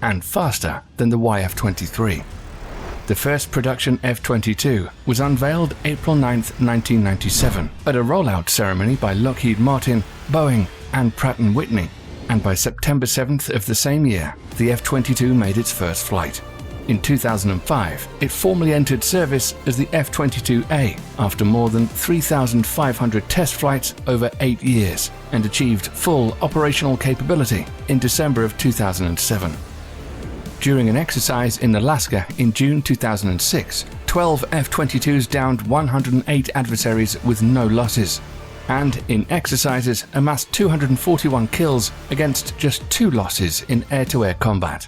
and faster than the YF-23. The first production F-22 was unveiled April 9, 1997, at a rollout ceremony by Lockheed Martin, Boeing, and Pratt & Whitney, and by September 7th of the same year, the F-22 made its first flight. In 2005, it formally entered service as the F-22A after more than 3,500 test flights over 8 years, and achieved full operational capability in December of 2007. During an exercise in Alaska in June 2006, 12 F-22s downed 108 adversaries with no losses, and in exercises amassed 241 kills against just 2 losses in air-to-air combat.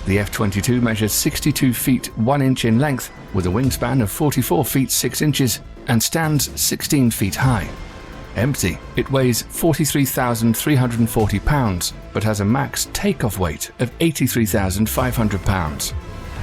The F-22 measures 62 feet 1 inch in length with a wingspan of 44 feet 6 inches and stands 16 feet high. Empty, it weighs 43,340 pounds, but has a max takeoff weight of 83,500 pounds.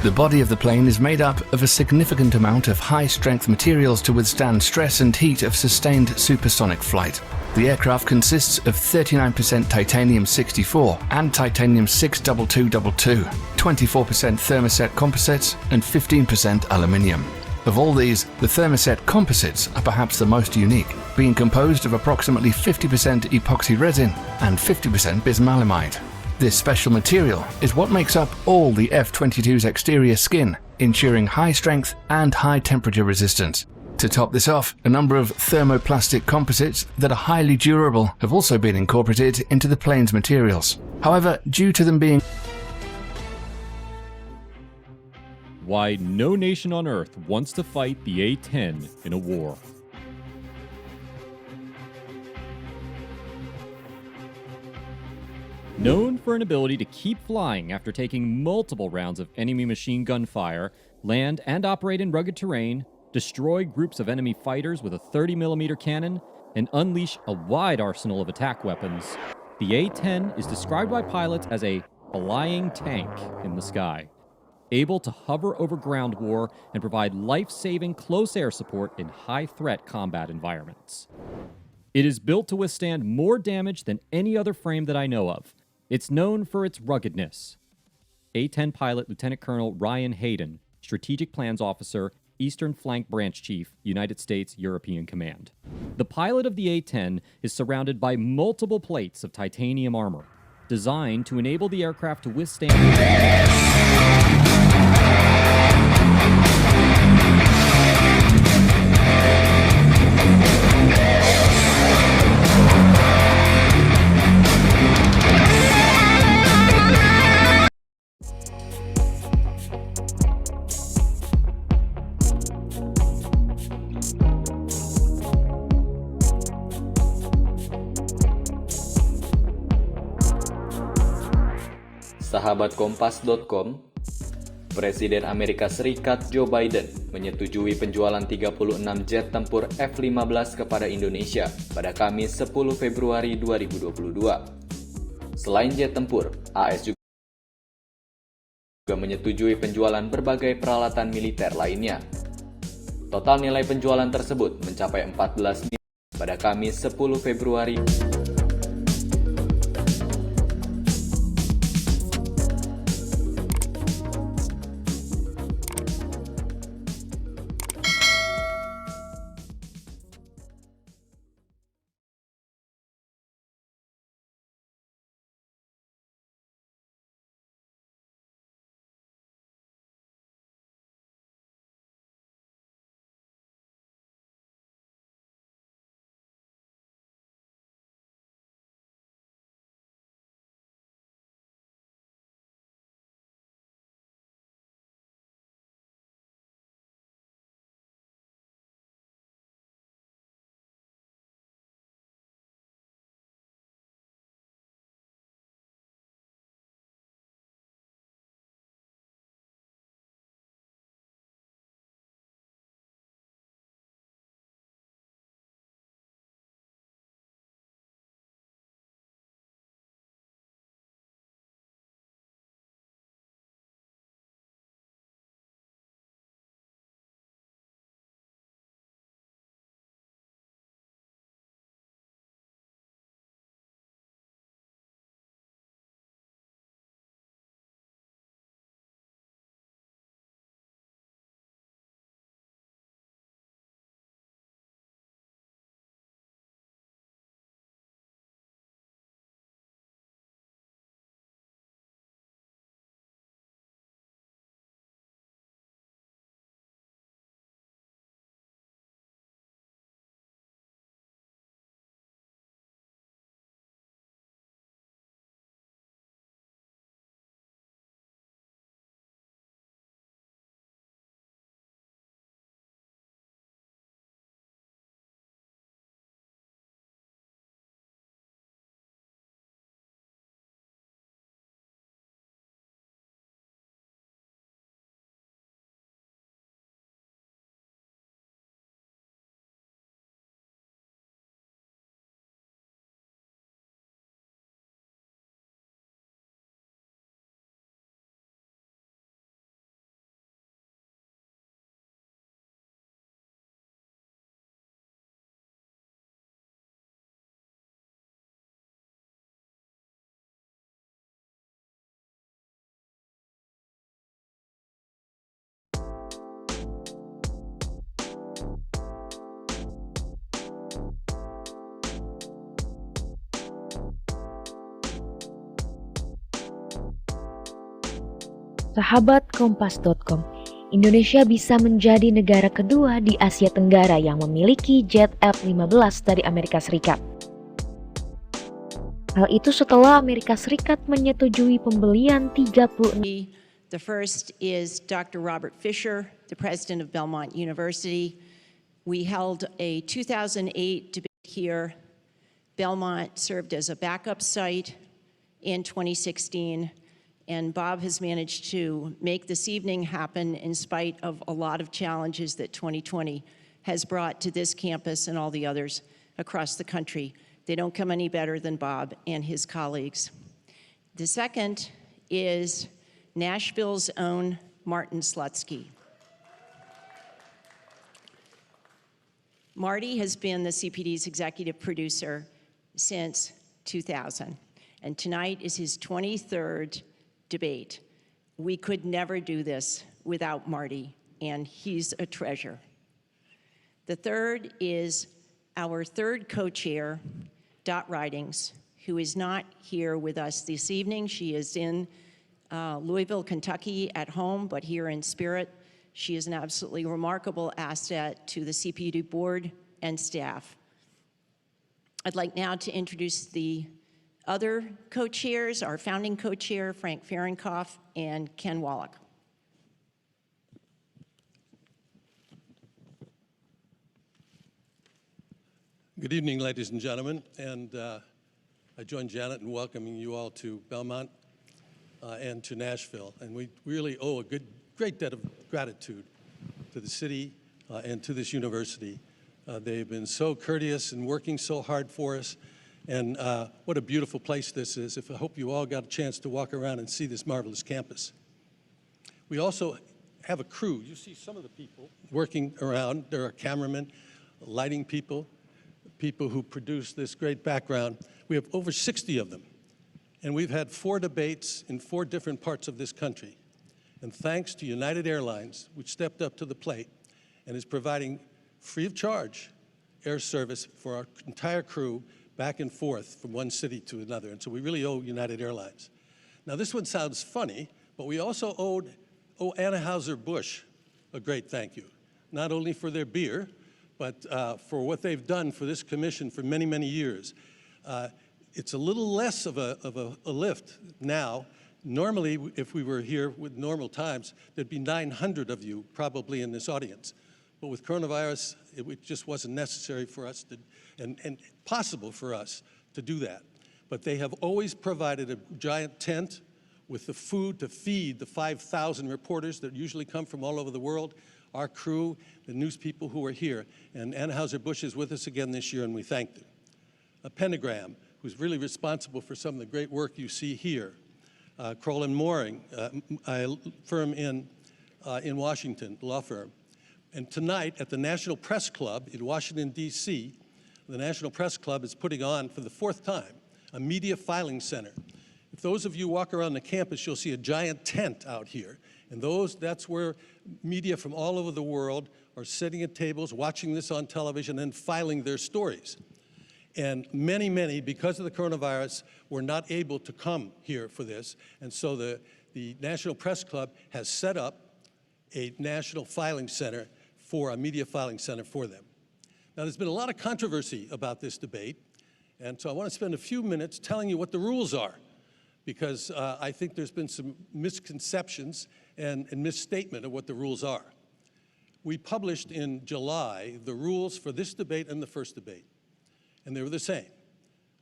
The body of the plane is made up of a significant amount of high-strength materials to withstand stress and heat of sustained supersonic flight. The aircraft consists of 39% titanium-64 and titanium-62222, 24% thermoset composites, and 15% aluminium. Of all these, the thermoset composites are perhaps the most unique, being composed of approximately 50% epoxy resin and 50% bismaleimide. This special material is what makes up all the F-22's exterior skin, ensuring high strength and high temperature resistance. To top this off, a number of thermoplastic composites that are highly durable have also been incorporated into the plane's materials. However, due to them being Why no nation on Earth wants to fight the A-10 in a war. Known for an ability to keep flying after taking multiple rounds of enemy machine gun fire, land and operate in rugged terrain, destroy groups of enemy fighters with a 30mm cannon, and unleash a wide arsenal of attack weapons, the A-10 is described by pilots as a flying tank in the sky, able to hover over ground war and provide life-saving close air support in high-threat combat environments. It is built to withstand more damage than any other frame that I know of. It's known for its ruggedness. A-10 pilot Lieutenant Colonel Ryan Hayden, Strategic Plans Officer, Eastern Flank Branch Chief, United States European Command. The pilot of the A-10 is surrounded by multiple plates of titanium armor, designed to enable the aircraft to withstand Sahabat Kompas.com, Presiden Amerika Serikat Joe Biden menyetujui penjualan 36 jet tempur F-15 kepada Indonesia pada Kamis 10 Februari 2022. Selain jet tempur, AS juga menyetujui penjualan berbagai peralatan militer lainnya. Total nilai penjualan tersebut mencapai 14 miliar pada Kamis 10 Februari Sahabat Kompas.com, Indonesia bisa menjadi negara kedua di Asia Tenggara yang memiliki jet F-15 dari Amerika Serikat. Hal itu setelah Amerika Serikat menyetujui pembelian 36. The first is Dr. Robert Fisher, the president of Belmont University. We held a 2008 debate here. Belmont served as a backup site in 2016, and Bob has managed to make this evening happen in spite of a lot of challenges that 2020 has brought to this campus and all the others across the country. They don't come any better than Bob and his colleagues. The second is Nashville's own Martin Slutsky. Marty has been the CPD's executive producer since 2000, and tonight is his 23rd debate. We could never do this without Marty, and he's a treasure. The third is our third co-chair, Dot Ridings, who is not here with us this evening. She is in Louisville, Kentucky at home, but here in spirit. She is an absolutely remarkable asset to the CPD board and staff. I'd like now to introduce the other co-chairs, our founding co-chair, Frank Fahrenkopf and Ken Wallach. Good evening, ladies and gentlemen, and I join Janet in welcoming you all to Belmont and to Nashville. And we really owe a great debt of gratitude to the city and to this university. They've been so courteous and working so hard for us, and what a beautiful place this is. I hope you all got a chance to walk around and see this marvelous campus. We also have a crew. You see some of the people working around. There are cameramen, lighting people, people who produce this great background. We have over 60 of them, and we've had 4 debates in 4 different parts of this country. And thanks to United Airlines, which stepped up to the plate and is providing free of charge air service for our entire crew back and forth from one city to another. And so we really owe United Airlines. Now this one sounds funny, but we also owe Anheuser-Busch a great thank you, not only for their beer, but for what they've done for this commission for many, many years. It's a little less of a lift now. Normally, if we were here with normal times, there'd be 900 of you probably in this audience. But with coronavirus, it just wasn't necessary for us to, and possible for us to do that. But they have always provided a giant tent with the food to feed the 5,000 reporters that usually come from all over the world, our crew, the news people who are here. And Anheuser-Busch is with us again this year, and we thank them. A Pentagram, who's really responsible for some of the great work you see here. Kroll and Mooring, a firm in Washington, law firm. And tonight at the National Press Club in Washington, D.C., the National Press Club is putting on, for the 4th time, a media filing center. If those of you walk around the campus, you'll see a giant tent out here. And that's where media from all over the world are sitting at tables, watching this on television, and filing their stories. And many, many, because of the coronavirus, were not able to come here for this. And so the National Press Club has set up a national filing center a media filing center for them. Now, there's been a lot of controversy about this debate, and so I want to spend a few minutes telling you what the rules are, because I think there's been some misconceptions and misstatement of what the rules are. We published in July the rules for this debate and the first debate, and they were the same,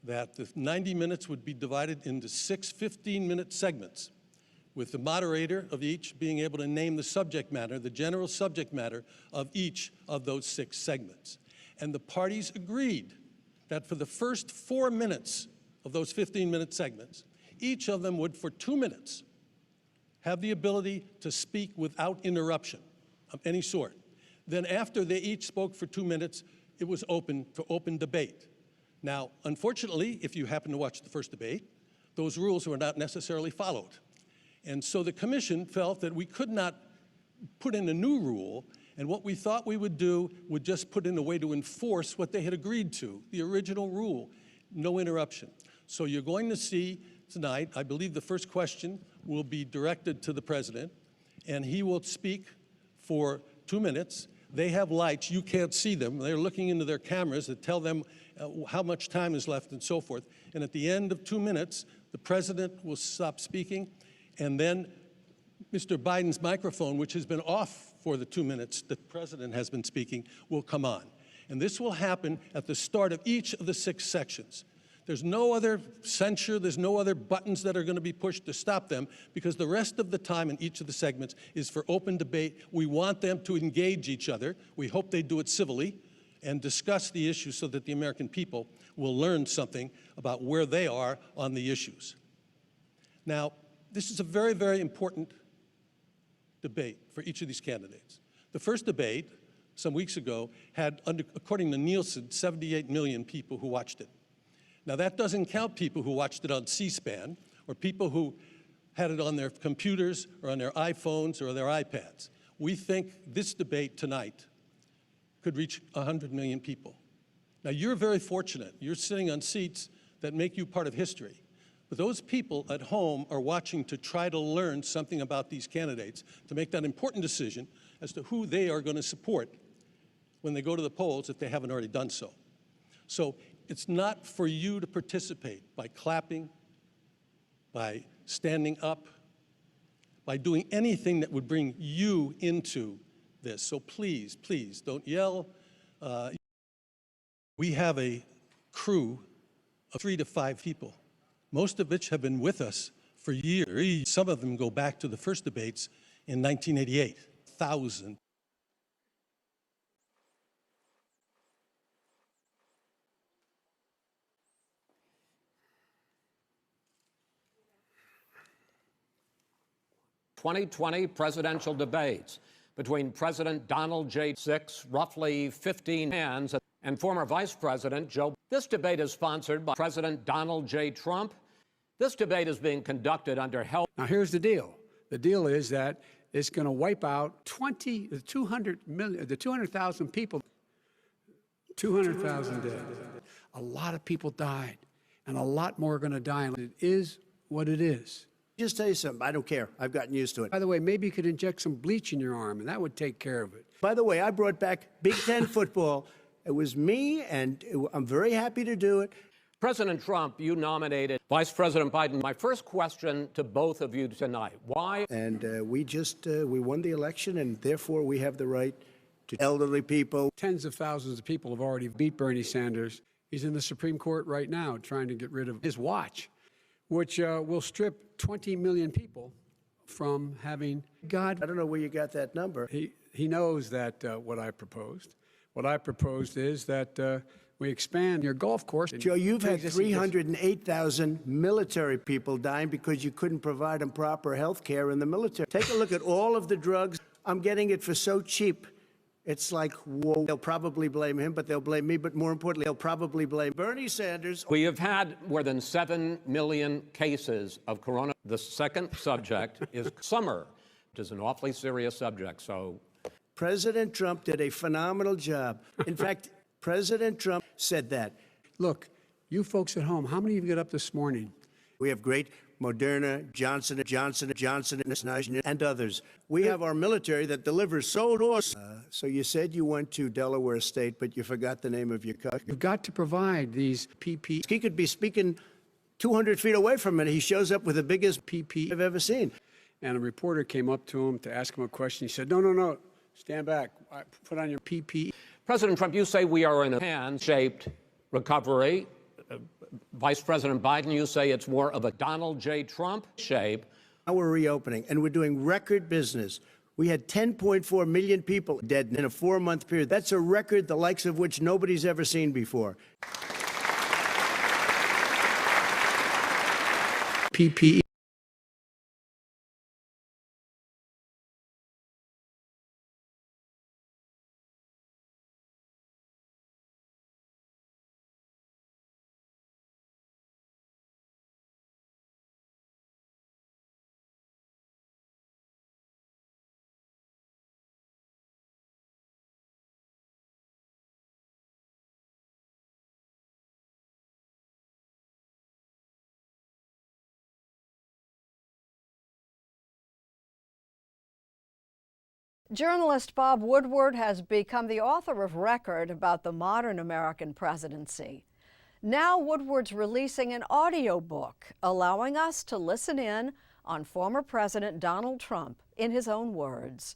that the 90 minutes would be divided into 6 15-minute segments, with the moderator of each being able to name the subject matter, the general subject matter of each of those 6 segments. And the parties agreed that for the first 4 minutes of those 15-minute segments, each of them would, for 2 minutes, have the ability to speak without interruption of any sort. Then after they each spoke for 2 minutes, it was open for open debate. Now, unfortunately, if you happen to watch the first debate, those rules were not necessarily followed. And so the commission felt that we could not put in a new rule, and what we thought we would do would just put in a way to enforce what they had agreed to, the original rule, no interruption. So you're going to see tonight, I believe the first question will be directed to the president, and he will speak for 2 minutes. They have lights. You can't see them. They're looking into their cameras that tell them how much time is left and so forth. And at the end of 2 minutes, the president will stop speaking, and then Mr. Biden's microphone, which has been off for the 2 minutes the president has been speaking, will come on. And this will happen at the start of each of the 6 sections. There's no other censure, there's no other buttons that are going to be pushed to stop them, because the rest of the time in each of the segments is for open debate. We want them to engage each other. We hope they do it civilly and discuss the issues so that the American people will learn something about where they are on the issues. Now, this is a very, very important debate for each of these candidates. The first debate, some weeks ago, had, according to Nielsen, 78 million people who watched it. Now, that doesn't count people who watched it on C-SPAN or people who had it on their computers or on their iPhones or their iPads. We think this debate tonight could reach 100 million people. Now, you're very fortunate. You're sitting on seats that make you part of history. But those people at home are watching to try to learn something about these candidates, to make that important decision as to who they are going to support when they go to the polls if they haven't already done so. So it's not for you to participate by clapping, by standing up, by doing anything that would bring you into this. So please, please, don't yell. We have a crew of 3 to 5 people, most of which have been with us for years. Some of them go back to the first debates in 1988, 1,000. '20 presidential debates between President Donald J. 6, roughly 15 hands, and former Vice President Joe. This debate is sponsored by President Donald J. Trump. This debate is being conducted under health. Now, here's the deal. The deal is that it's going to wipe out 200,000 people. 200,000 dead. A lot of people died, and a lot more are going to die. And it is what it is. Just tell you something, I don't care. I've gotten used to it. By the way, maybe you could inject some bleach in your arm, and that would take care of it. By the way, I brought back Big Ten football. It was me, and I'm very happy to do it. President Trump, you nominated Vice President Biden. My first question to both of you tonight, why? And we won the election, and therefore we have the right to elderly people. Tens of thousands of people have already beat Bernie Sanders. He's in the Supreme Court right now trying to get rid of his watch, which will strip 20 million people from having God. I don't know where you got that number. He knows that what I proposed. What I proposed is that we expand your golf course. Joe, you've had 308,000 military people dying because you couldn't provide them proper health care in the military. Take a look at all of the drugs. I'm getting it for so cheap. It's like, whoa. They'll probably blame him, but they'll blame me. But more importantly, they'll probably blame Bernie Sanders. We have had more than 7 million cases of corona. The second subject is summer, which is an awfully serious subject. So President Trump did a phenomenal job. In fact, President Trump said that. Look, you folks at home, how many of you got up this morning? We have great Moderna, Johnson, and others. We have our military that delivers so. So you said you went to Delaware State, but you forgot the name of your country. You've got to provide these PPE. He could be speaking 200 feet away from it. He shows up with the biggest PPE I've ever seen. And a reporter came up to him to ask him a question. He said, no, stand back. Put on your PPE. President Trump, you say we are in a hand-shaped recovery. Vice President Biden, you say it's more of a Donald J. Trump shape. Now we're reopening, and we're doing record business. We had 10.4 million people dead in a 4-month period. That's a record the likes of which nobody's ever seen before. PPE. Journalist Bob Woodward has become the author of record about the modern American presidency. Now Woodward's releasing an audiobook allowing us to listen in on former President Donald Trump in his own words.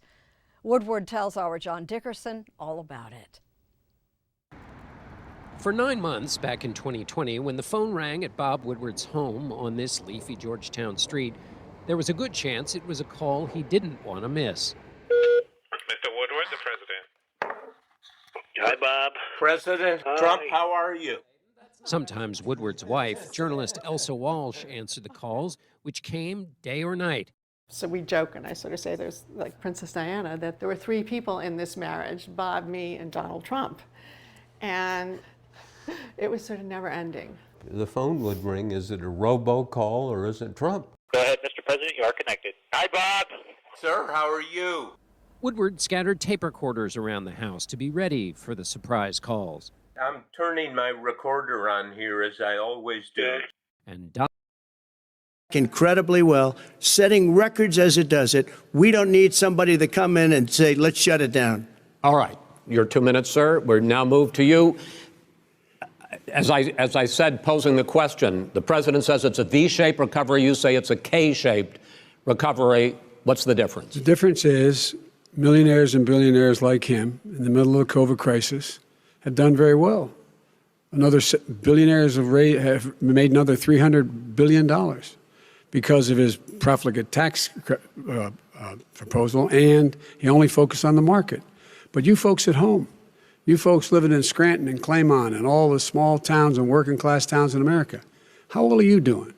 Woodward tells our John Dickerson all about it. For 9 months back in 2020, when the phone rang at Bob Woodward's home on this leafy Georgetown street, there was a good chance it was a call he didn't want to miss. Mr. Woodward, the president. Hi, Bob. President Trump, how are you? Sometimes Woodward's wife, journalist Elsa Walsh, answered the calls, which came day or night. So we joke, and I sort of say there's, like Princess Diana, that there were 3 people in this marriage, Bob, me, and Donald Trump. And it was sort of never ending. The phone would ring. Is it a robocall or is it Trump? Go ahead, Mr. President, you are connected. Hi, Bob. Sir, how are you? Woodward scattered tape recorders around the house to be ready for the surprise calls. I'm turning my recorder on here as I always do. And incredibly well, setting records as it does it. We don't need somebody to come in and say, let's shut it down. All right. Your 2 minutes, sir. We're now moved to you. As I said, posing the question, the president says it's a V-shaped recovery. You say it's a K-shaped recovery. What's the difference? The difference is millionaires and billionaires like him in the middle of the COVID crisis have done very well. Billionaires have made another $300 billion because of his profligate tax proposal, and he only focused on the market. But you folks at home, you folks living in Scranton and Claymont and all the small towns and working class towns in America, how well are you doing?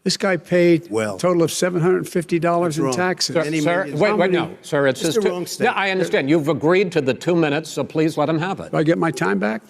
This guy paid a total of $750 in taxes. Sir, wait, no, sir, it's just wrong statement. Yeah, I understand. You've agreed to the 2 minutes, so please let him have it. Do I get my time back?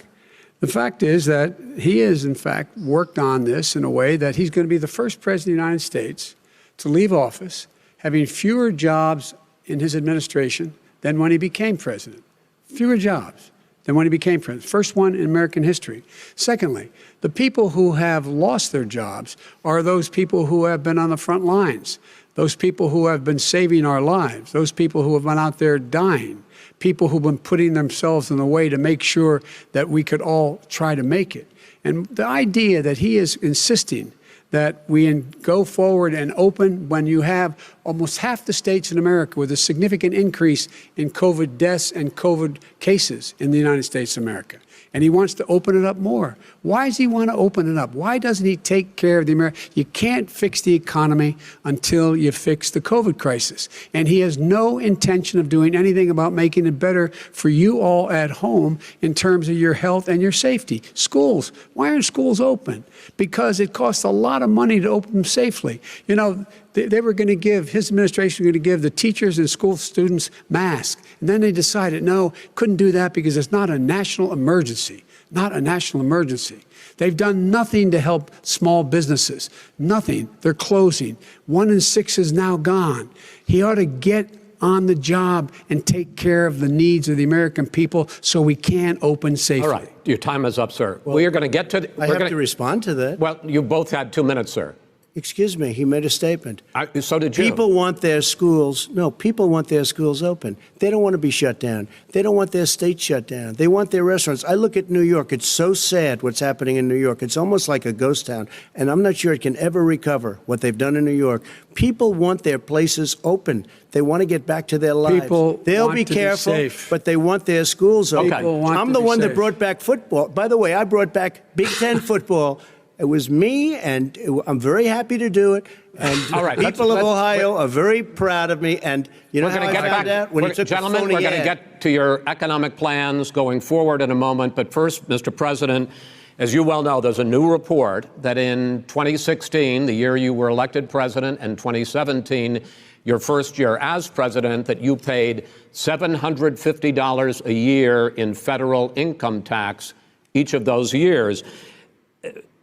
The fact is that he has, in fact, worked on this in a way that he's going to be the first president of the United States to leave office having fewer jobs in his administration than when he became president. Fewer jobs than when he became president. First one in American history. Secondly, the people who have lost their jobs are those people who have been on the front lines, those people who have been saving our lives, those people who have been out there dying, people who've been putting themselves in the way to make sure that we could all try to make it. And the idea that he is insisting that we go forward and open when you have almost half the states in America with a significant increase in COVID deaths and COVID cases in the United States of America. And he wants to open it up more. Why does he want to open it up? Why doesn't he take care of the American? You can't fix the economy until you fix the COVID crisis. And he has no intention of doing anything about making it better for you all at home in terms of your health and your safety. Schools. Why aren't schools open? Because it costs a lot of money to open them safely. You know, they were going to give, his administration was going to give the teachers and school students masks. And then they decided, no, couldn't do that because it's not a national emergency. Not a national emergency. They've done nothing to help small businesses. Nothing. They're closing. 1 in 6 is now gone. He ought to get on the job and take care of the needs of the American people so we can open safely. All right. Your time is up, sir. Well, we are going to get to... I have to respond to that. Well, you both had 2 minutes, sir. Excuse me, he made a statement. So did you. People want their schools, people want their schools open. They don't want to be shut down. They don't want their state shut down. They want their restaurants. I look at New York. It's so sad what's happening in New York. It's almost like a ghost town. And I'm not sure it can ever recover what they've done in New York. People want their places open. They want to get back to their lives. They'll be careful, but they want their schools open. I'm the one that brought back football. By the way, I brought back Big Ten football. It was me, and I'm very happy to do it. And all right, people of Ohio are very proud of me. And you know how I found out? When you took gentlemen, we're going to get to your economic plans going forward in a moment. But first, Mr. President, as you well know, there's a new report that in 2016, the year you were elected president, and 2017, your first year as president, that you paid $750 a year in federal income tax each of those years.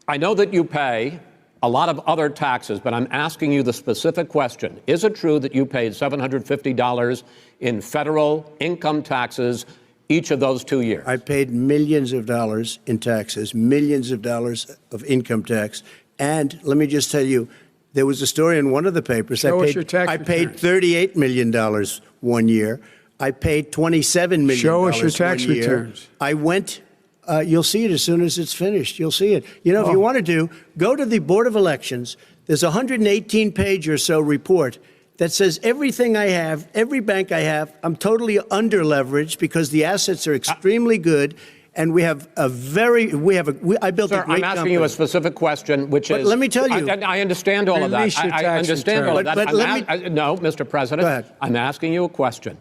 I know that you pay a lot of other taxes, but I'm asking you the specific question. Is it true that you paid $750 in federal income taxes each of those 2 years? I paid millions of dollars in taxes, millions of dollars of income tax. And let me just tell you, there was a story in one of the papers. I paid $38 million one year. I paid $27 million. Show us your tax 1 year. returns. I went, you'll see it as soon as it's finished. You'll see it. You know, if you want to go to the Board of Elections. There's a 118-page or so report that says everything I have, every bank I have, I'm totally under-leveraged because the assets are extremely good. And we have I built Sir, a great I'm asking company. you a specific question, which But is... let me tell you. I understand all of that. I understand all of that. No, Mr. President, I'm asking you a question.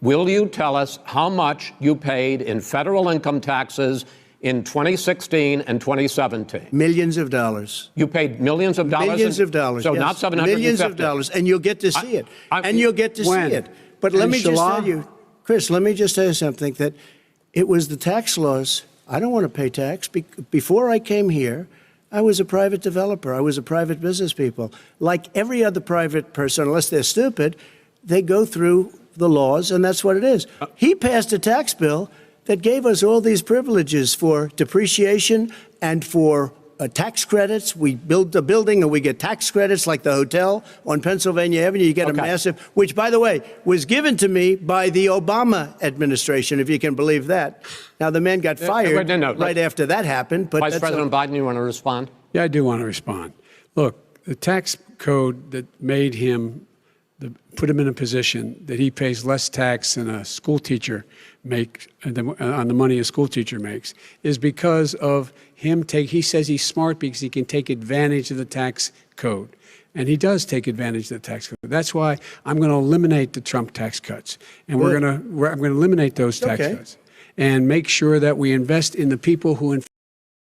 Will you tell us how much you paid in federal income taxes in 2016 and 2017? Millions of dollars. You paid millions of dollars? Millions of dollars, So yes. not 750? Millions of dollars, and you'll get to see it. And you'll get to see it. But let me just tell you, Chris, let me just tell you something, that it was the tax laws. I don't want to pay tax. Before I came here, I was a private developer. I was a private business people. Like every other private person, unless they're stupid, they go through the laws, and that's what it is. He passed a tax bill that gave us all these privileges for depreciation and for tax credits. We build a building and we get tax credits, like the hotel on Pennsylvania Avenue. You get a massive, which, by the way, was given to me by the Obama administration, if you can believe that. Now, the man got fired right after that happened. But Vice President Biden, you want to respond? Yeah, I do want to respond. Look, the tax code that made him, put him in a position that he pays less tax than a school teacher makes on the money a school teacher makes is because of him he says he's smart because he can take advantage of the tax code. And he does take advantage of the tax code. That's why I'm going to eliminate the Trump tax cuts. And I'm going to eliminate those tax cuts and make sure that we invest in the people who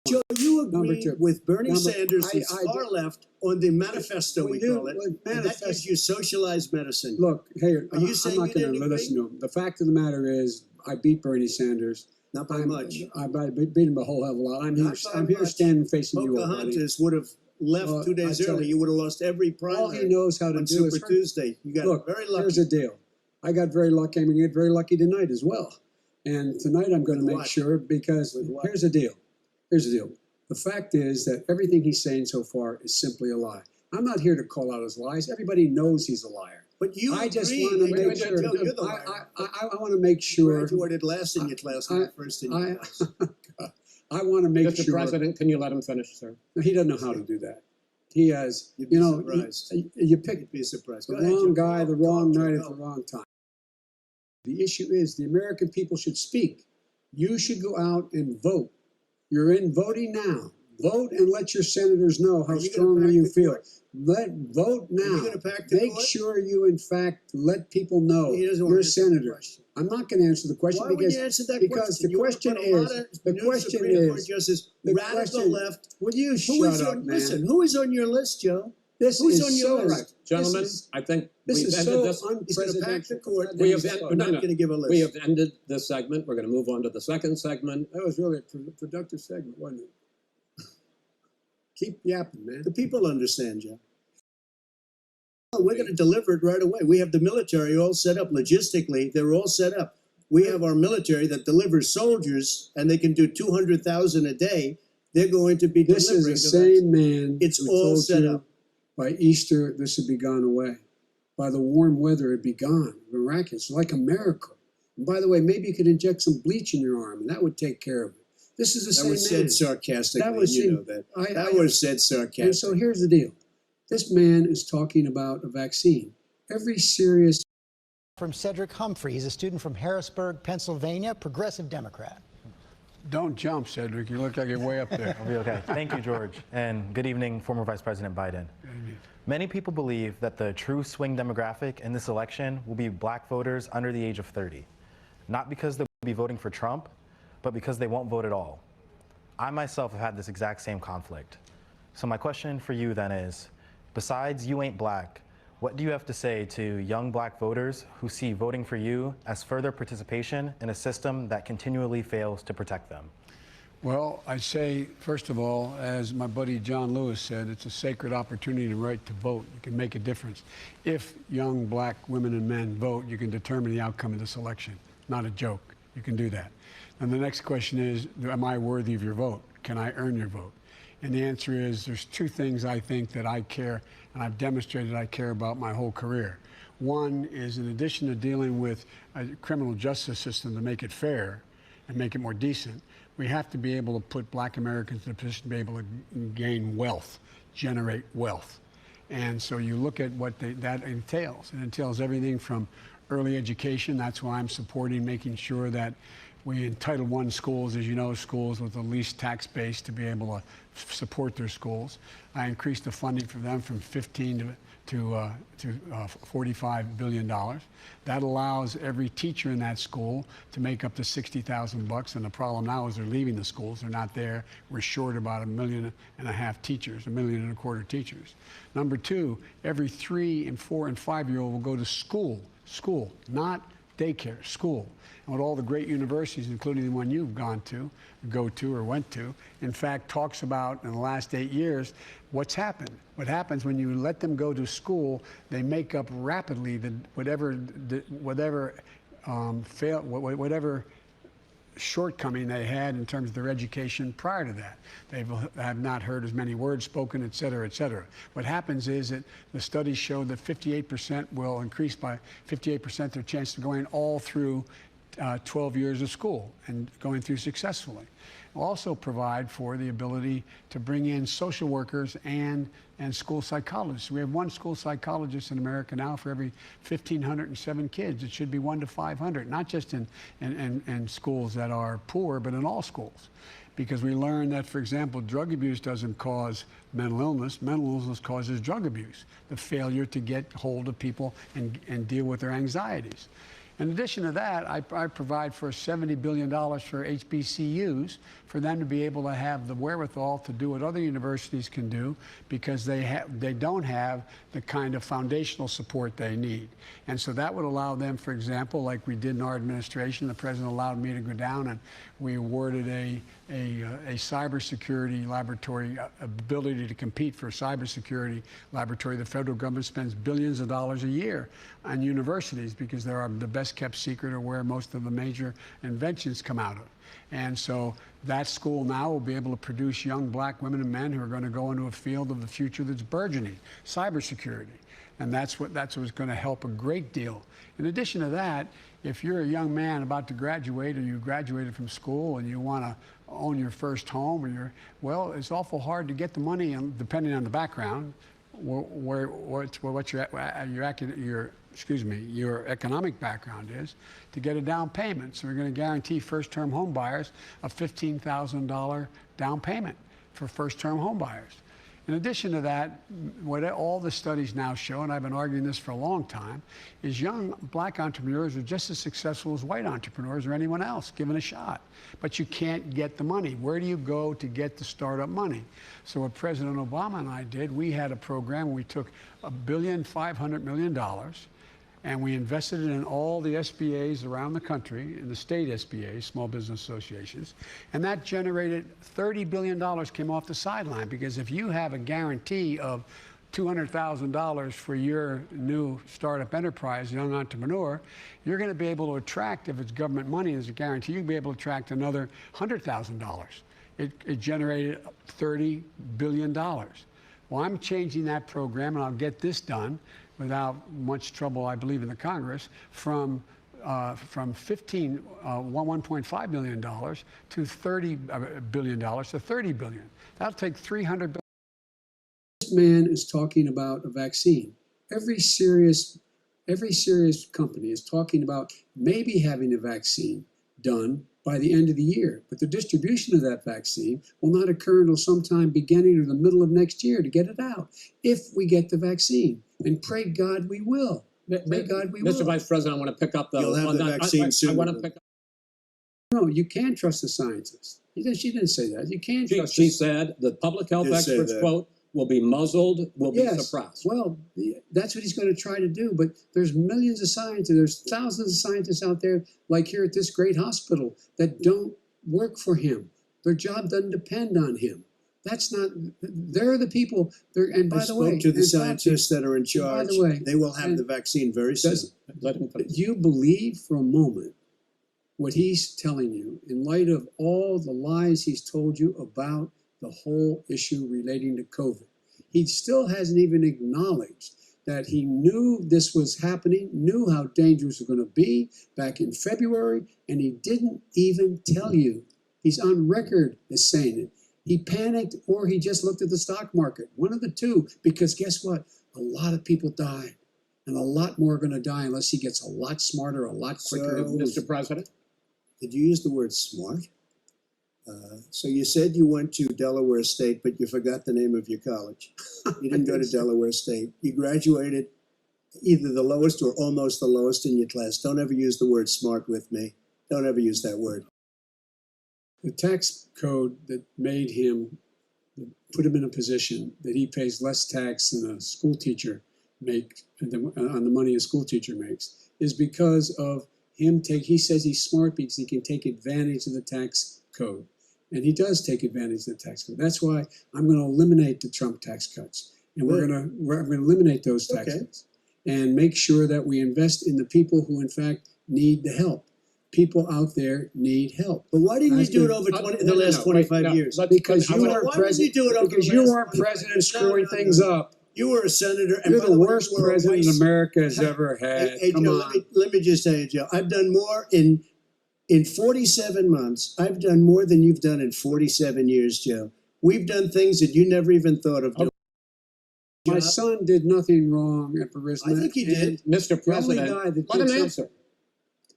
Joe, you agree with Bernie Sanders, who's far left, on the manifesto, we call it, and that gives you socialized medicine. Look, hey, Are you saying I'm not going to listen to him. The fact of the matter is, I beat Bernie Sanders. Not by much. I beat him a whole hell of a lot. I'm here standing facing you. Pocahontas would have left 2 days early. You would have lost every primary. All he knows how to on do Super Tuesday. You got very lucky. Here's the deal. I got very lucky. I'm going to get very lucky tonight as well. And tonight I'm going to make sure, because here's the deal. Here's the deal. The fact is that everything he's saying so far is simply a lie. I'm not here to call out his lies. Everybody knows he's a liar. But you I just want to make sure. I want to make sure. Graduated last in your class, not first in your class. I want to make Mr. sure. President, can you let him finish, sir? He doesn't know how to do that. He has, You'd be surprised. you pick You'd be surprised. the wrong guy, the wrong night at the wrong time. The issue is the American people should speak. You should go out and vote. You're in voting now. Vote and let your senators know how strongly you feel. Vote now. Make sure you, in fact, let people know your senators. I'm not going to answer the question because the question is radical left. Will you shut up, man? Listen, who is on your list, Joe? This Who's is on your so list? Gentlemen, I think we've ended this. He's going to pack the court. We have not going to give a list. We have ended this segment. We're going to move on to the second segment. That was really a productive segment, wasn't it? Keep yapping, man. The people understand, Joe. We're going to deliver it right away. We have the military all set up logistically. They're all set up. We have our military that delivers soldiers, and they can do 200,000 a day. They're going to be This delivering. is the same man. It's who all told set you up. By Easter, this would be gone away. By the warm weather, it'd be gone. Miraculous, like a miracle. And by the way, maybe you could inject some bleach in your arm, and that would take care of it. This is the same man. That was said sarcastically. That was you know that. That was said sarcastically. And so here's the deal. This man is talking about a vaccine. Every serious... From Cedric Humphrey. He's a student from Harrisburg, Pennsylvania, progressive Democrat. Don't jump, Cedric. You look like you're way up there. I'll be okay. Thank you, George. And good evening, former Vice President Biden. Many people believe that the true swing demographic in this election will be black voters under the age of 30. Not because they'll be voting for Trump, but because they won't vote at all. I myself have had this exact same conflict. So my question for you then is, besides you ain't black, what do you have to say to young black voters who see voting for you as further participation in a system that continually fails to protect them? Well, I say, first of all, as my buddy John Lewis said, it's a sacred opportunity to right to vote. You can make a difference. If young black women and men vote, you can determine the outcome of this election. Not a joke. You can do that. And the next question is, am I worthy of your vote? Can I earn your vote? And the answer is, there's two things I think that I care, and I've demonstrated I care about my whole career. One is, in addition to dealing with a criminal justice system to make it fair and make it more decent, we have to be able to put black Americans in a position to be able to gain wealth, generate wealth. And so you look at what that entails. It entails everything from early education. That's why I'm supporting making sure that we in Title I schools, as you know, schools with the least tax base to be able to support their schools. I increased the funding for them from 15 to $45 billion. That allows every teacher in that school to make up to $60,000 and the problem now is they're leaving the schools. They're not there. We're short about 1.5 million teachers, 1.25 million teachers. Number two, every 3-, 4-, and 5-year-old will go to school, not daycare, school. And what all the great universities, including the one you've gone to, or went to, in fact, talks about in the last 8 years, what's happened. What happens when you let them go to school, they make up rapidly whatever shortcoming they had in terms of their education prior to that. They have not heard as many words spoken, et cetera, et cetera. What happens is that the studies show that 58% will increase by 58% their chance of going all through 12 years of school and going through successfully. We'll also provide for the ability to bring in social workers and school psychologists. We have one school psychologist in America now for every 1,507 kids. It should be 1 to 500, not just in schools that are poor, but in all schools. Because we learned that, for example, drug abuse doesn't cause mental illness. Mental illness causes drug abuse, the failure to get hold of people and deal with their anxieties. In addition to that, I provide for $70 billion for HBCUs for them to be able to have the wherewithal to do what other universities can do because they don't have the kind of foundational support they need. And so that would allow them, for example, like we did in our administration, the president allowed me to go down and we awarded a cybersecurity laboratory, ability to compete for a cybersecurity laboratory. The federal government spends billions of dollars a year on universities because they're the best kept secret or where most of the major inventions come out of. And so that school now will be able to produce young black women and men who are going to go into a field of the future that's burgeoning, cybersecurity. And that's what's going to help a great deal. In addition to that, if you're a young man about to graduate or you graduated from school and you want to own your first home or well, it's awful hard to get the money, and depending on the background, what your economic background is, to get a down payment. So we're going to guarantee first-term home buyers a $15,000 down payment for first-term home buyers. In addition to that, what all the studies now show, and I've been arguing this for a long time, is young black entrepreneurs are just as successful as white entrepreneurs or anyone else given a shot. But you can't get the money. Where do you go to get the startup money? So what President Obama and I did, we had a program where we took $1.5 billion and we invested it in all the SBAs around the country, in the state SBAs, small business associations, and that generated $30 billion came off the sideline, because if you have a guarantee of $200,000 for your new startup enterprise, young entrepreneur, you're going to be able to attract, if it's government money as a guarantee, you'll be able to attract another $100,000. It generated $30 billion. Well, I'm changing that program, and I'll get this done without much trouble, I believe, in the Congress, from $1.5 billion to $30 billion to $30 billion. That'll take $300 billion. This man is talking about a vaccine. Every serious company is talking about maybe having a vaccine done by the end of the year. But the distribution of that vaccine will not occur until sometime beginning or the middle of next year to get it out, if we get the vaccine. And pray God we will. Pray God we will. Mr. Vice President, I want to pick up the... You'll have the vaccine soon. I want to pick up... No, you can't trust the scientists. She didn't say that. You can't trust... She said the public health experts, quote, will be muzzled, will be suppressed. Well, that's what he's going to try to do. But there's millions of scientists, there's thousands of scientists out there, like here at this great hospital, that don't work for him. Their job doesn't depend on him. That's not, they're the people, and by the way... I spoke to the scientists that are in charge. By the way, they will have the vaccine very soon. Do you believe for a moment what he's telling you, in light of all the lies he's told you about the whole issue relating to COVID? He still hasn't even acknowledged that he knew this was happening, knew how dangerous it was going to be back in February, and he didn't even tell you. He's on record as saying it. He panicked or he just looked at the stock market. One of the two, because guess what? A lot of people died, and a lot more are going to die unless he gets a lot smarter, a lot quicker. Mr. President? Did you use the word smart? So you said you went to Delaware State, but you forgot the name of your college. You didn't go to Delaware State. You graduated either the lowest or almost the lowest in your class. Don't ever use the word smart with me. Don't ever use that word. The tax code that made him, put him in a position that he pays less tax than a school teacher makes, on the money a school teacher makes, is because of him he says he's smart because he can take advantage of the tax code. And he does take advantage of the tax code. That's why I'm going to eliminate the Trump tax cuts. And we're going to eliminate those tax cuts and make sure that we invest in the people who, in fact, need the help. People out there need help. But why didn't you do it over the last 25 years? Because you weren't president screwing things up. You were a senator. And You're the worst president America has ever had. Hey, Come Joe, on. let me just tell you, Joe, I've done more in 47 months. I've done more than you've done in 47 years, Joe. We've done things that you never even thought of doing. My son did nothing wrong at Burisma. I think he did. Mr. President, let him answer.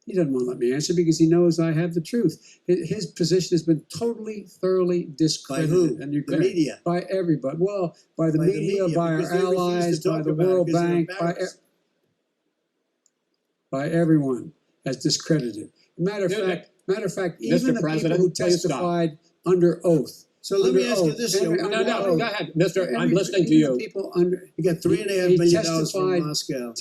He doesn't want to let me answer because he knows I have the truth. His position has been totally, thoroughly discredited. By who? And The media? By everybody. Well, by the media, by our because they refuse to allies, by talk the about it World because they're Bank, embarrassed. by everyone as discredited. Matter of fact, even the President, people who please stop. testified under oath. So let me ask you this, Joe. No, go ahead, Mr. I'm listening to you. People You got $3.5 million from Moscow.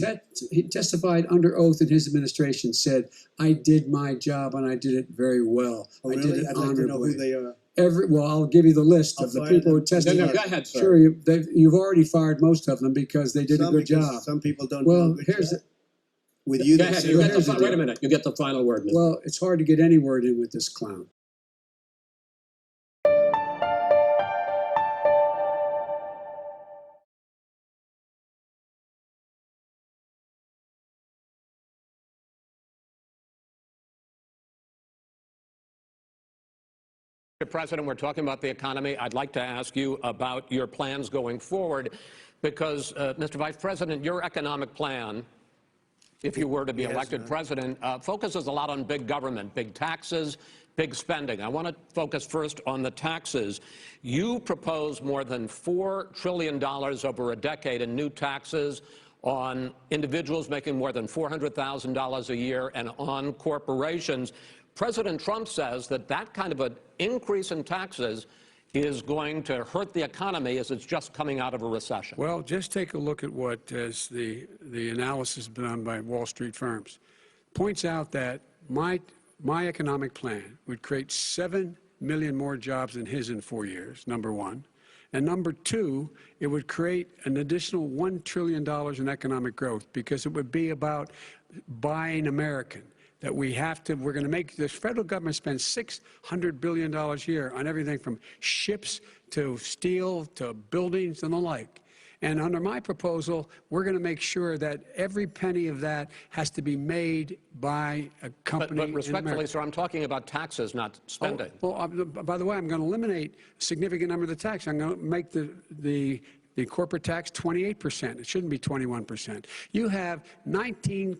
He testified under oath in his administration, said, I did my job and I did it very well. Oh, I really? did it I'd like to know honorably. who they are. Well, I'll give you the list I'll of the fire people who them. testified. No, go ahead, sir. Sure, you've already fired most of them because they did a good Because job. Some people don't Well, do a good here's job. With you, Go they ahead. say You get here's the wait a deal. minute. You get the final word, Mr. Well, it's hard to get any word in with this clown. Mr. President, we're talking about the economy. I'd like to ask you about your plans going forward because, Mr. Vice President, your economic plan, if you were to be elected president, focuses a lot on big government, big taxes, big spending. I want to focus first on the taxes. You propose more than $4 trillion over a decade in new taxes on individuals making more than $400,000 a year and on corporations. President Trump says that that kind of an increase in taxes is going to hurt the economy as it's just coming out of a recession. Well, just take a look at what the analysis done by Wall Street firms. Points out that my economic plan would create 7 million more jobs than his in 4 years, number one. And number two, it would create an additional $1 trillion in economic growth because it would be about buying American. That we're going to make this federal government spend $600 billion a year on everything from ships to steel to buildings and the like. And under my proposal, we're going to make sure that every penny of that has to be made by a company. But respectfully, sir, I'm talking about taxes, not spending. By the way, I'm going to eliminate a significant number of the tax. I'm going to make the corporate tax 28%. It shouldn't be 21%. You have 91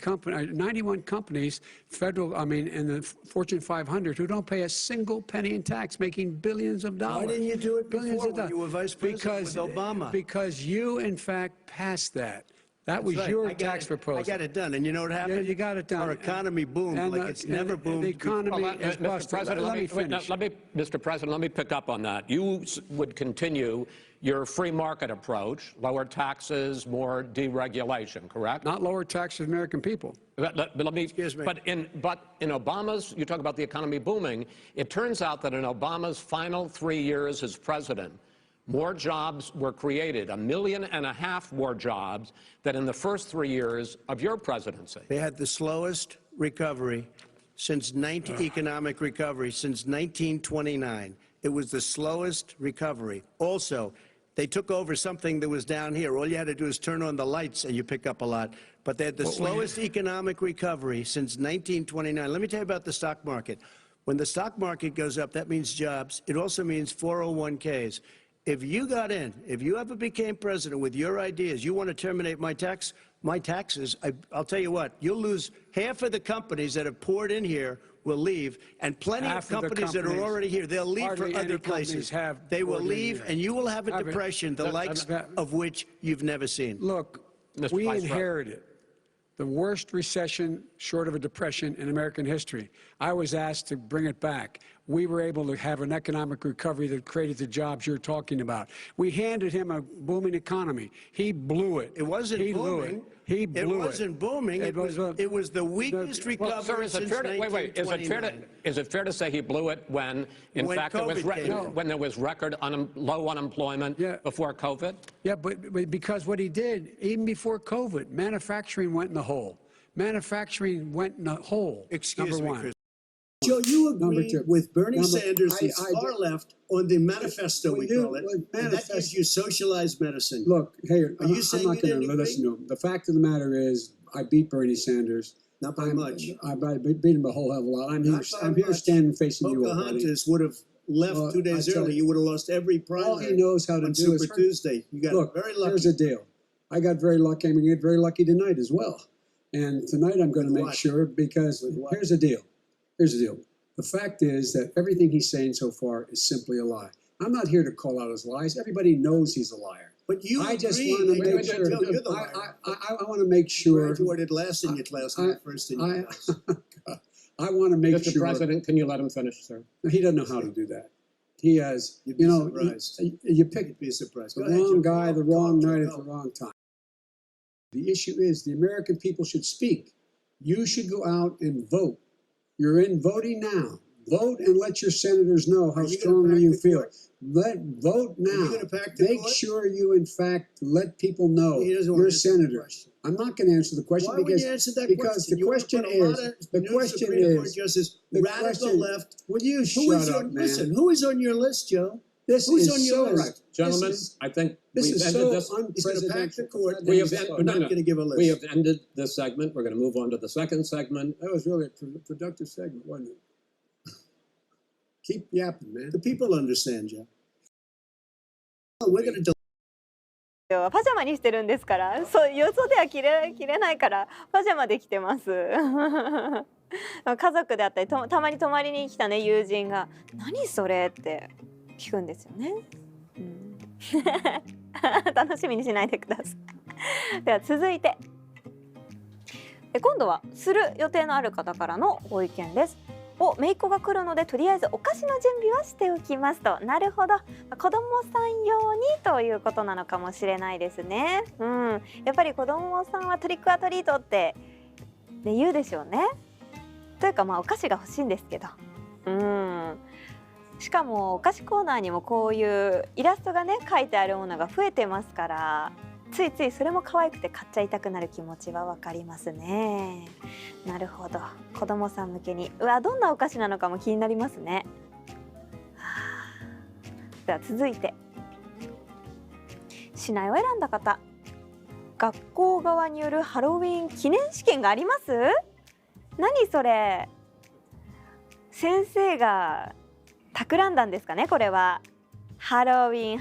companies, in the Fortune 500 who don't pay a single penny in tax, making billions of dollars. Why didn't you do it Billions before of when you were vice president with Obama? Because you, in fact, passed that. That was That's right. your tax proposal. I got it done. And you know what happened? Yeah, you got it done. Our economy boomed like it's never boomed. The economy is Mr. busted. President, Let me finish. Mr. President, let me pick up on that. You would continue your free market approach, lower taxes, more deregulation, correct? Not lower taxes for American people. But let me, Excuse me. But in Obama's, you talk about the economy booming, it turns out that in Obama's final 3 years as president, more jobs were created, 1.5 million more jobs than in the first 3 years of your presidency. They had the slowest recovery economic recovery since 1929. It was the slowest recovery. Also, They took over something that was down here. All you had to do is turn on the lights and you pick up a lot. But they had the slowest economic recovery since 1929. Let me tell you about the stock market. When the stock market goes up, that means jobs. It also means 401ks. If you got in, if you ever became president with your ideas, you want to terminate my taxes, I'll tell you what, you'll lose half of the companies that have poured in here will leave, and plenty of companies that are already here, they'll leave for other places. They will leave, and you will have a depression, the likes of which you've never seen. Look, we inherited the worst recession short of a depression in American history. I was asked to bring it back. We were able to have an economic recovery that created the jobs you're talking about. We handed him a booming economy. He blew it. It wasn't booming. He blew it. It wasn't booming. It was the weakest recovery since 1929. Is it fair to say he blew it when, in fact, when there was record low unemployment before COVID? Yeah, but because what he did, even before COVID, manufacturing went in the hole. Manufacturing went in the hole. Excuse me, one. Chris. Joe, you agree with Bernie Sanders, who's far left, on the manifesto, we call it, and that gives you socialized medicine. Look, hey, Are you saying I'm not going to listen to him. The fact of the matter is, I beat Bernie Sanders. Not by much. I beat him a whole hell of a lot. I'm here standing facing you already. Pocahontas would have left 2 days early. You would have lost every primary. All he knows how to do Super is Tuesday. You got very lucky. Here's the deal. I got very lucky. I'm going to get very lucky tonight as well. And tonight I'm going to make sure, because here's the deal. Here's the deal. The fact is that everything he's saying so far is simply a lie. I'm not here to call out his lies. Everybody knows he's a liar. But you I just agree want to that make sure. you're the liar. I want to make sure. You graduated last in your class, not first in your class. I want to make sure. Mr. President, can you let him finish, sir? He doesn't know how to do that. He has, You'd be surprised. you pick You'd be surprised. the Go ahead, wrong Joe. guy, the wrong night at the wrong time. The issue is the American people should speak. You should go out and vote. You're in voting now. Vote and let your senators know how strongly you feel. Vote now. Make sure you, in fact, let people know you're senators. I'm not going to answer the question because the question is radical left. Will you shut up, man? Listen, who is on your list, Joe? Who's on your list? Gentlemen, I think this we've is ended so this. He's going to pack the court. We're not going to give a list. We have ended this segment. We're going to move on to the second segment. That was really a productive segment, wasn't it? Keep yapping, man. The people understand, Joe. We're going toパジャマにしてるんですから、そうよそでは着れないからパジャマで着てます。家族であったりたまに泊まりに来たね友人が何それって聞くんですよね。楽しみにしないでください。では続いて、今度はする予定のある方からのご意見です。姪っ子が来るのでとりあえずお菓子の準備はしておきますと。なるほど、子どもさん用にということなのかもしれないですね。やっぱり子どもさんはトリックアトリートって、言うでしょうね。というかお菓子が欲しいんですけど、しかもお菓子コーナーにもこういうイラストがね書いてあるものが増えてますから、ついついそれも可愛くて買っちゃいたくなる気持ちはわかりますね。なるほど、子供さん向けにどんなお菓子なのかも気になりますね。では続いて、市内を選んだ方、学校側によるハロウィン記念試験があります？何それ？先生が企んだんですかね、これは。ハロウィン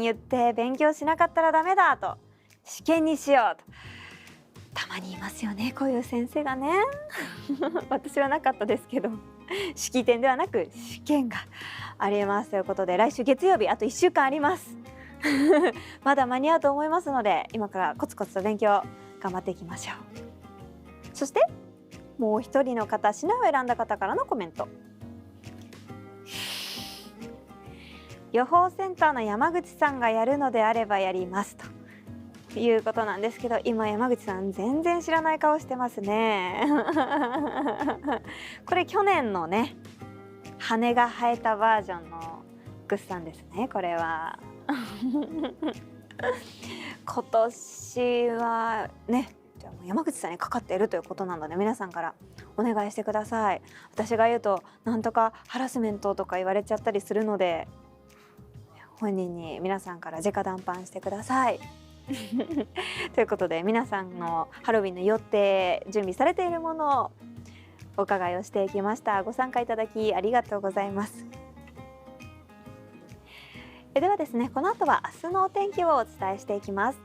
言って勉強しなかったらダメだと、試験にしようと。たまにいますよね、こういう先生がね。私はなかったですけど、式典ではなく試験がありますということで、来週月曜日あと1週間あります。まだ間に合うと思いますので、今からコツコツと勉強頑張っていきましょう。そしてもう一人の方、品を選んだ方からのコメント。予報センターの山口さんがやるのであればやりますということなんですけど、今山口さん全然知らない顔してますね。これ去年のね、羽が生えたバージョンのグッさんですね、これは。今年はね、じゃあもう山口さんにかかっているということなので、皆さんからお願いしてください。私が言うとなんとかハラスメントとか言われちゃったりするので、本人に皆さんから直談判してください。ということで皆さんのハロウィンの予定準備されているものをお伺いをしていきました。ご参加いただきありがとうございます。ではですね、この後は明日のお天気をお伝えしていきます。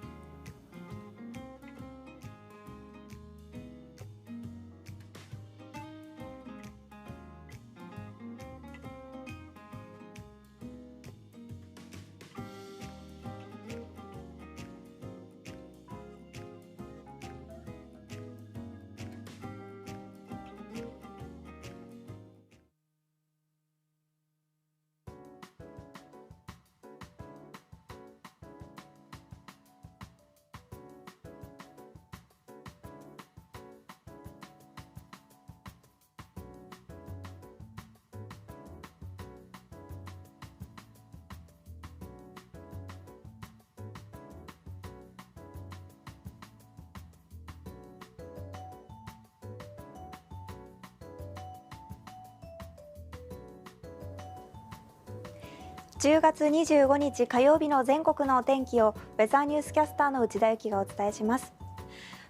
10月25日火曜日の全国のお天気をウェザーニュースキャスターの内田有紀がお伝えします。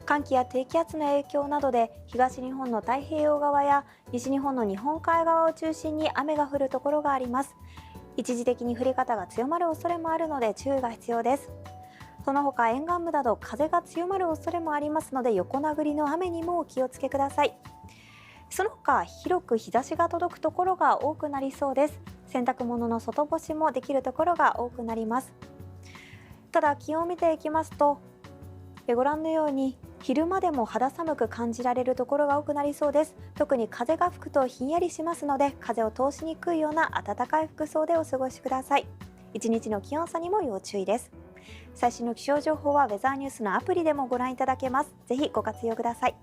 寒気や低気圧の影響などで東日本の太平洋側や西日本の日本海側を中心に雨が降るところがあります。一時的に降り方が強まる恐れもあるので注意が必要です。その他沿岸部など風が強まる恐れもありますので横殴りの雨にもお気をつけください。その他広く日差しが届くところが多くなりそうです。洗濯物の外干しもできるところが多くなります。ただ気温を見ていきますとご覧のように昼間でも肌寒く感じられるところが多くなりそうです。特に風が吹くとひんやりしますので風を通しにくいような暖かい服装でお過ごしください。一日の気温差にも要注意です。最新の気象情報はウェザーニュースのアプリでもご覧いただけます。ぜひご活用ください。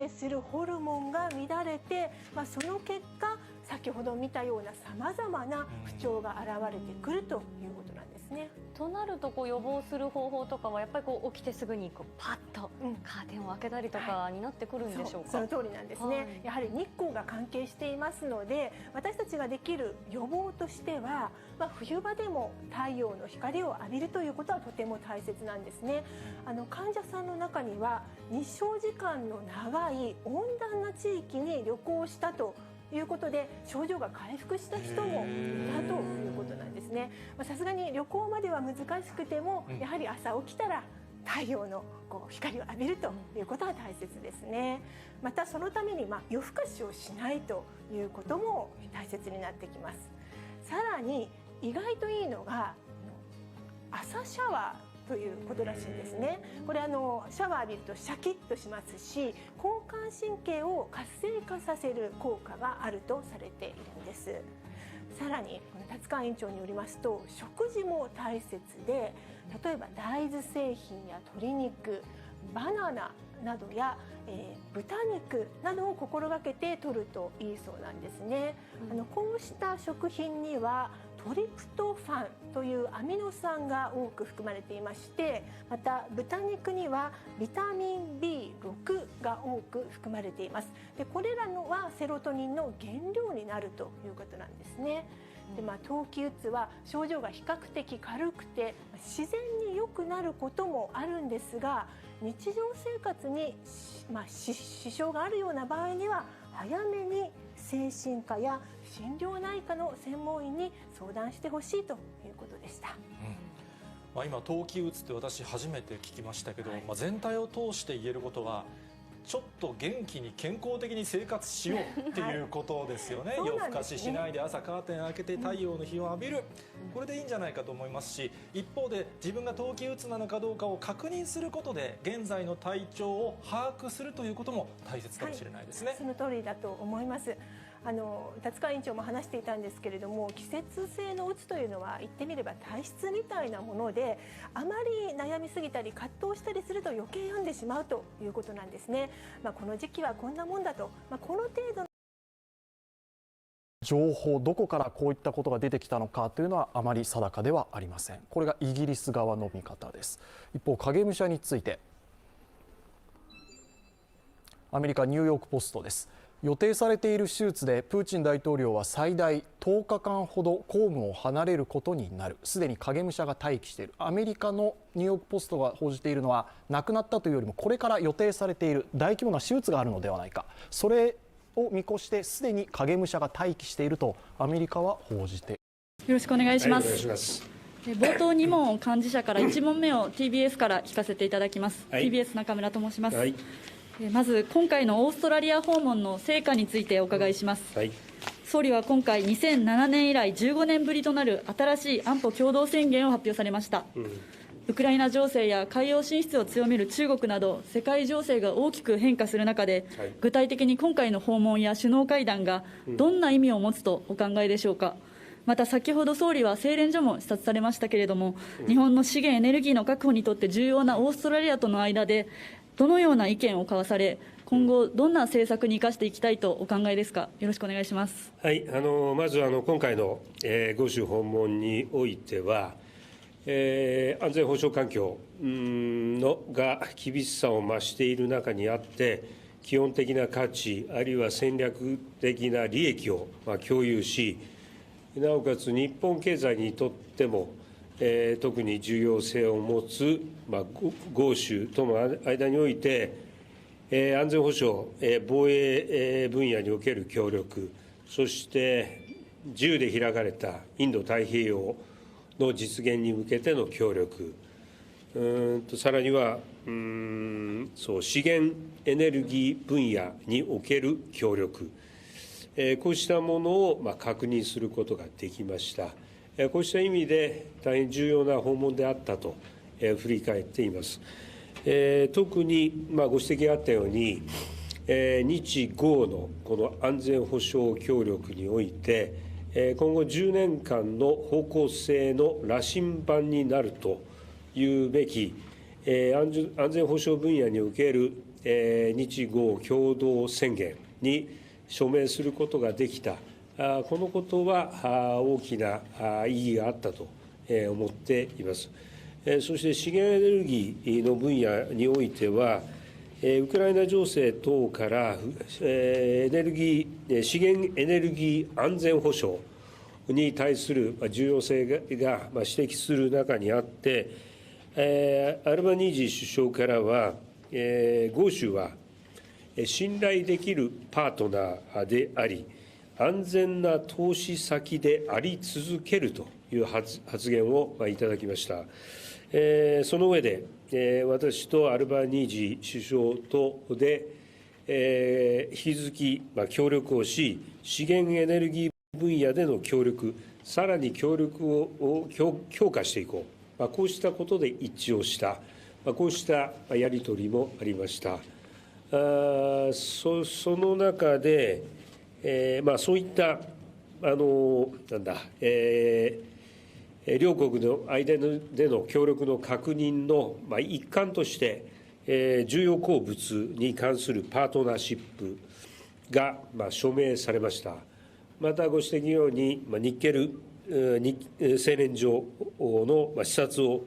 するホルモンが乱れて、その結果、先ほど見たようなさまざまな不調が現れてくるということなんですね。となると予防する方法とかはやっぱり起きてすぐにパッとカーテンを開けたりとかになってくるんでしょうか。その通りなんですね、やはり日光が関係していますので、私たちができる予防としては、冬場でも太陽の光を浴びるということはとても大切なんですね。患者さんの中には日照時間の長い温暖な地域に旅行したということで症状が回復した人もいたということなんですね。さすがに旅行までは難しくても、やはり朝起きたら太陽の光を浴びるということは大切ですね。またそのために夜更かしをしないということも大切になってきます。さらに意外といいのが朝シャワーということらしいんですね。これシャワー浴びるとシャキッとしますし、交感神経を活性化させる効果があるとされているんです。さらに達川院長によりますと、食事も大切で、例えば大豆製品や鶏肉、バナナなどや、豚肉などを心がけて摂るといいそうなんですね。こうした食品にはトリプトファンというアミノ酸が多く含まれていまして、また豚肉にはビタミン B6 が多く含まれています。でこれらのはセロトニンの原料になるということなんですね。で冬季うつは症状が比較的軽くて自然に良くなることもあるんですが、日常生活に、支障があるような場合には早めに精神科や心療内科の専門医に相談してほしいということでした。今冬季うつって私初めて聞きましたけど、全体を通して言えることはちょっと元気に健康的に生活しようっていうことですよね。夜更かししないで朝カーテン開けて太陽の日を浴びる、これでいいんじゃないかと思いますし、一方で自分が冬季うつなのかどうかを確認することで現在の体調を把握するということも大切かもしれないですね。その通りだと思います。達川院長も話していたんですけれども、季節性のうつというのは言ってみれば体質みたいなもので、あまり悩みすぎたり葛藤したりすると余計病んでしまうということなんですね。この時期はこんなもんだと、この程度の情報、どこからこういったことが出てきたのかというのはあまり定かではありません。これがイギリス側の見方です。一方、影武者についてアメリカニューヨークポストです。予定されている手術でプーチン大統領は最大10日間ほど公務を離れることになる。すでに影武者が待機している。アメリカのニューヨークポストが報じているのは、亡くなったというよりもこれから予定されている大規模な手術があるのではないか、それを見越してすでに影武者が待機しているとアメリカは報じている。よろしくお願いします。冒頭2問を幹事社から、1問目を TBS から聞かせていただきます。TBS 中村と申します。まず今回のオーストラリア訪問の成果についてお伺いします。総理は今回2007年以来15年ぶりとなる新しい安保共同宣言を発表されました。ウクライナ情勢や海洋進出を強める中国など世界情勢が大きく変化する中で、具体的に今回の訪問や首脳会談がどんな意味を持つとお考えでしょうか。また先ほど総理は製錬所も視察されましたけれども、日本の資源エネルギーの確保にとって重要なオーストラリアとの間でどのような意見を交わされ、今後どんな政策に生かしていきたいとお考えですか。よろしくお願いします。まず今回の豪州訪問においては、安全保障環境が厳しさを増している中にあって、基本的な価値あるいは戦略的な利益を共有し、なおかつ日本経済にとっても特に重要性を持つ豪州との間において、安全保障、防衛分野における協力、そして自由で開かれたインド太平洋の実現に向けての協力、さらには資源エネルギー分野における協力、こうしたものを確認することができました。こうした意味で大変重要な訪問であったと振り返っています。特にご指摘があったように、日豪のこの安全保障協力において、今後10年間の方向性の羅針盤になるというべき、安全保障分野における日豪共同宣言に署名することができた、このことは大きな意義があったと思っています。そして資源エネルギーの分野においては、ウクライナ情勢等から資源エネルギー安全保障に対する重要性が指摘する中にあって、アルバニージー首相からは、豪州は信頼できるパートナーであり、安全な投資先であり続けるという発言をいただきました。その上で、私とアルバニージー首相とで、引き続き協力をし、資源エネルギー分野での協力、さらに協力を強化していこう、こうしたことで一致をした、こうしたやり取りもありました。その中で、そういった両国の間での協力の確認の一環として、重要鉱物に関するパートナーシップが署名されました。またご指摘のようにニッケル製錬所の視察を